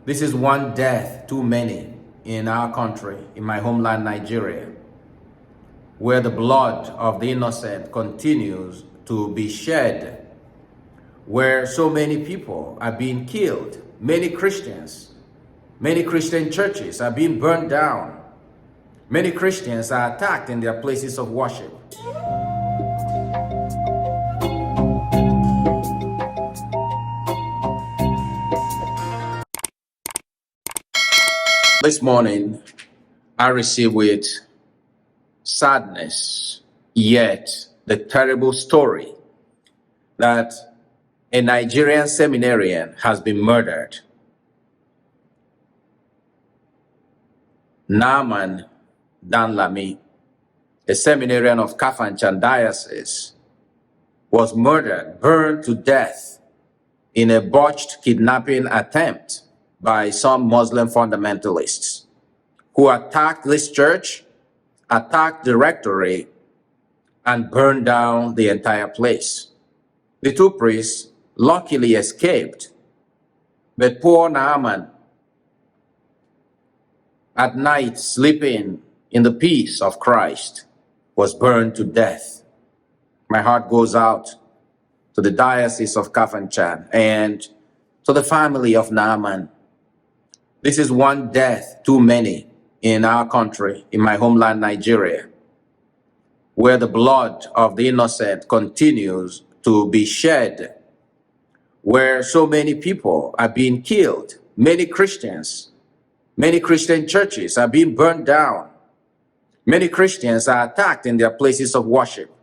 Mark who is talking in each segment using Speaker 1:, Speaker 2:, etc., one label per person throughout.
Speaker 1: This is one death too many in our country, in my homeland, Nigeria, where the blood of the innocent continues to be shed, where so many people are being killed. Many Christians, many Christian churches are being burned down. Many Christians are attacked in their places of worship. This morning, I received with sadness, yet the terrible story that a Nigerian seminarian has been murdered. Danlami, a seminarian of Kafanchan diocese, was murdered, burned to death in a botched kidnapping attempt by some Muslim fundamentalists who attacked this church, attacked the rectory, and burned down the entire place. The two priests luckily escaped, but poor Naaman, at night sleeping in the peace of Christ, was burned to death. My heart goes out to the Diocese of Kafanchan and to the family of Naaman. This is one death too many in our country, in my homeland, Nigeria, where the blood of the innocent continues to be shed, where so many people are being killed. Many Christians, many Christian churches are being burned down. Many Christians are attacked in their places of worship.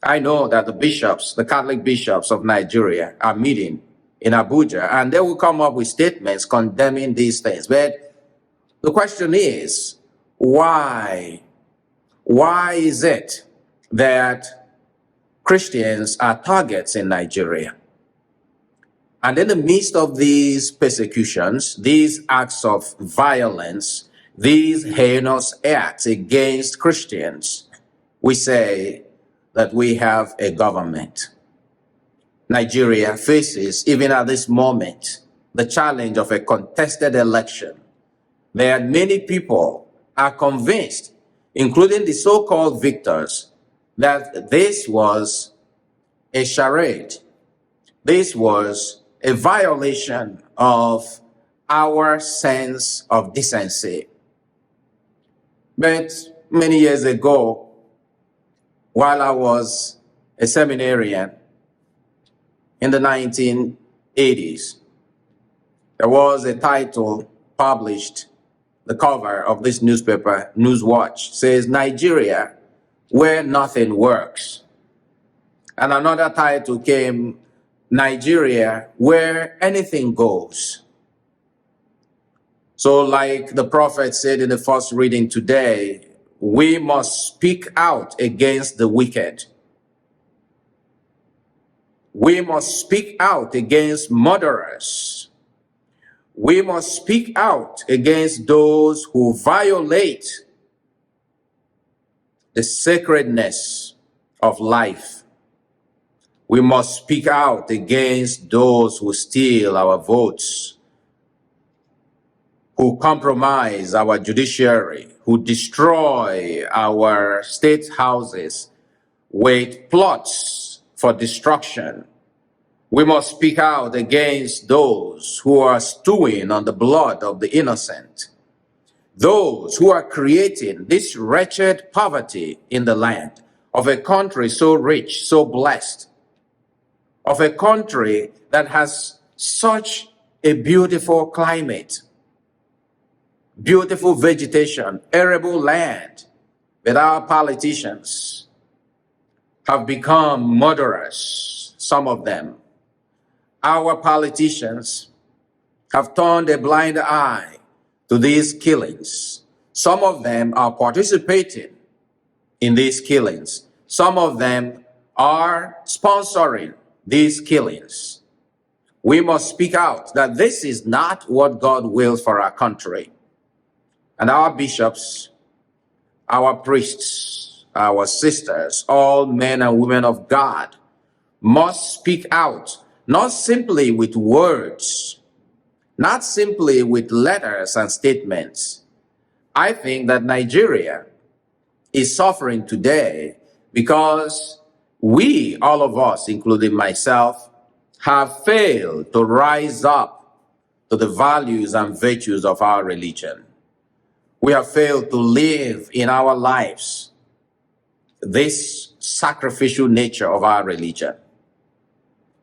Speaker 1: I know that the bishops, the Catholic bishops of Nigeria, are meeting in Abuja, and they will come up with statements condemning these things. But the question is, why? Why is it that Christians are targets in Nigeria? And in the midst of these persecutions, these acts of violence, these heinous acts against Christians, we say that we have a government. Nigeria faces, even at this moment, the challenge of a contested election. There are many people are convinced, including the so-called victors, that this was a charade. This was a violation of our sense of decency. But many years ago, while I was a seminarian in the 1980s, there was a title published, the cover of this newspaper, Newswatch, says, "Nigeria, where nothing works." And another title came, "Nigeria, where anything goes." So like the prophet said in the first reading today, we must speak out against the wicked. We must speak out against murderers. We must speak out against those who violate the sacredness of life. We must speak out against those who steal our votes, who compromise our judiciary, who destroy our state houses with plots for destruction. We must speak out against those who are stewing on the blood of the innocent, those who are creating this wretched poverty in the land of a country so rich, so blessed, of a country that has such a beautiful climate, beautiful vegetation, arable land, but our politicians have become murderers, some of them. Our politicians have turned a blind eye to these killings. Some of them are participating in these killings. Some of them are sponsoring these killings. We must speak out that this is not what God wills for our country. And our bishops, our priests, our sisters, all men and women of God must speak out, not simply with words, not simply with letters and statements. I think that Nigeria is suffering today because we, all of us, including myself, have failed to rise up to the values and virtues of our religion. We have failed to live in our lives this sacrificial nature of our religion.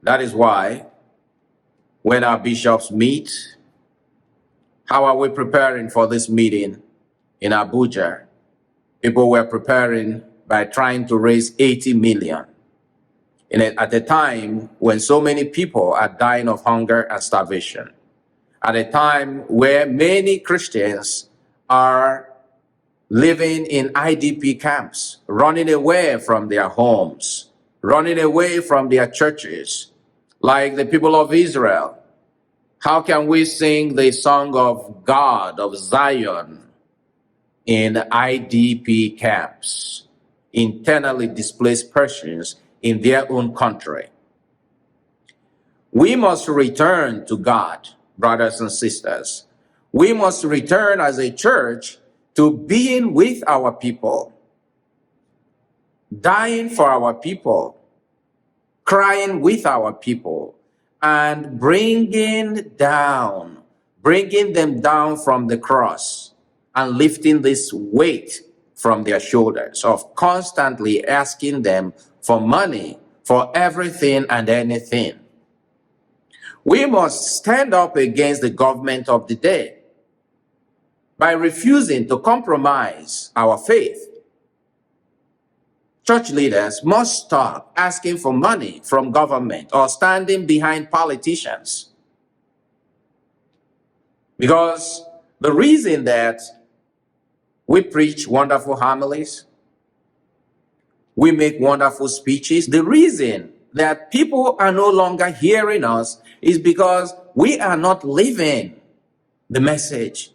Speaker 1: That is why when our bishops meet, how are we preparing for this meeting in Abuja? People were preparing by trying to raise 80 million. At a time when so many people are dying of hunger and starvation. At a time where many Christians are living in IDP camps, running away from their homes, running away from their churches, like the people of Israel. How can we sing the song of God, of Zion, in IDP camps, internally displaced persons in their own country? We must return to God, brothers and sisters. We must return as a church to being with our people, dying for our people, crying with our people, and bringing them down from the cross and lifting this weight from their shoulders of constantly asking them for money for everything and anything. We must stand up against the government of the day by refusing to compromise our faith. Church leaders must stop asking for money from government or standing behind politicians. Because the reason that we preach wonderful homilies, we make wonderful speeches, the reason that people are no longer hearing us is because we are not living the message.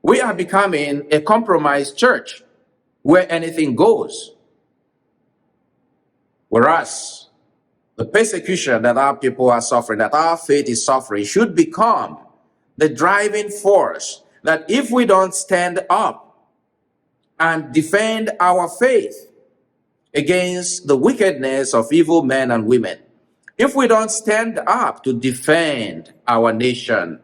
Speaker 1: We are becoming a compromised church where anything goes. Whereas the persecution that our people are suffering, that our faith is suffering, should become the driving force that if we don't stand up and defend our faith against the wickedness of evil men and women, if we don't stand up to defend our nation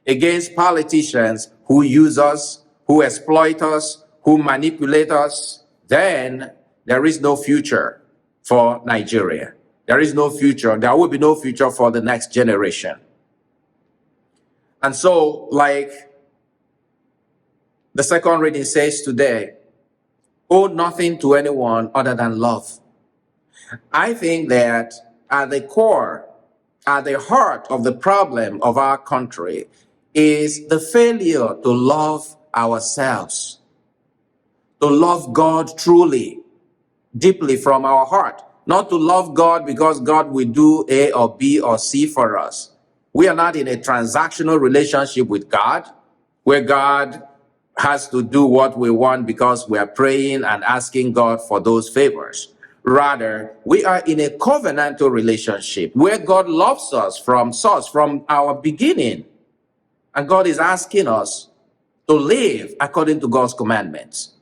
Speaker 1: against politicians who use us, who exploit us, who manipulate us, then there is no future for Nigeria. There is no future. There will be no future for the next generation. And so, like the second reading says today, owe nothing to anyone other than love. I think that at the core, at the heart of the problem of our country is the failure to love ourselves, to love God truly, deeply from our heart, not to love God because God will do A or B or C for us. We are not in a transactional relationship with God, where God has to do what we want because we are praying and asking God for those favors. Rather, we are in a covenantal relationship where God loves us from source, from our beginning. And God is asking us to live according to God's commandments.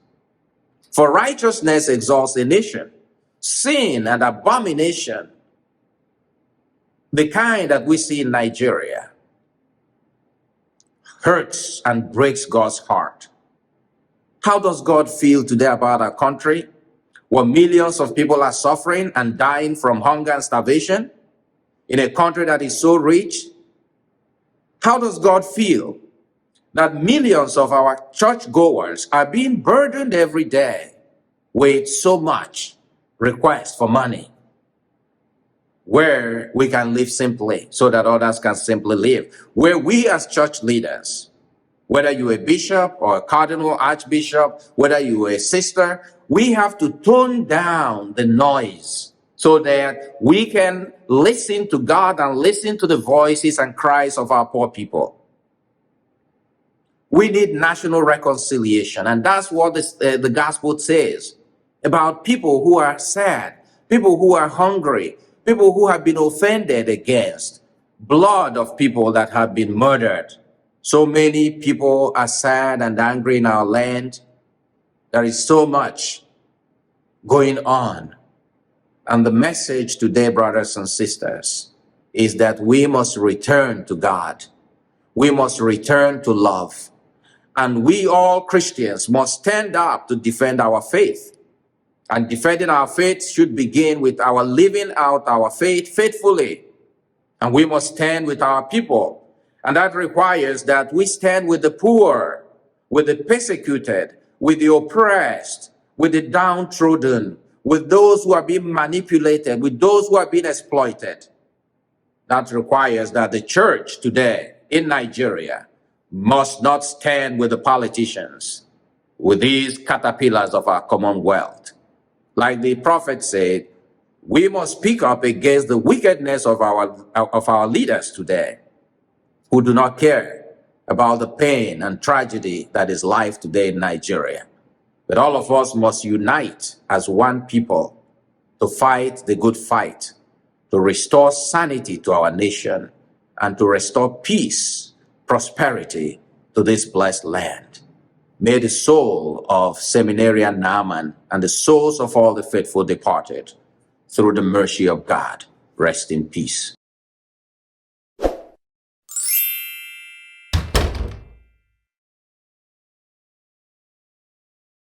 Speaker 1: For righteousness exalts a nation. Sin and abomination, the kind that we see in Nigeria, hurts and breaks God's heart. How does God feel today about our country, where millions of people are suffering and dying from hunger and starvation in a country that is so rich? How does God feel that millions of our churchgoers are being burdened every day with so much request for money, where we can live simply so that others can simply live, where we as church leaders, whether you're a bishop or a cardinal, archbishop, whether you're a sister, we have to tone down the noise so that we can listen to God and listen to the voices and cries of our poor people. We need national reconciliation, and that's what the gospel says about people who are sad, people who are hungry, people who have been offended against blood of people that have been murdered. So many people are sad and angry in our land. There is so much going on. And the message today, brothers and sisters, is that we must return to God. We must return to love. And we all Christians must stand up to defend our faith. And defending our faith should begin with our living out our faith faithfully. And we must stand with our people. And that requires that we stand with the poor, with the persecuted, with the oppressed, with the downtrodden, with those who are being manipulated, with those who are being exploited. That requires that the church today in Nigeria must not stand with the politicians, with these caterpillars of our commonwealth. Like the prophet said, we must speak up against the wickedness of our leaders today, who do not care about the pain and tragedy that is life today in Nigeria. But all of us must unite as one people to fight the good fight, to restore sanity to our nation, and to restore peace, prosperity to this blessed land. May the soul of Seminarian Naaman and the souls of all the faithful departed, through the mercy of God, rest in peace.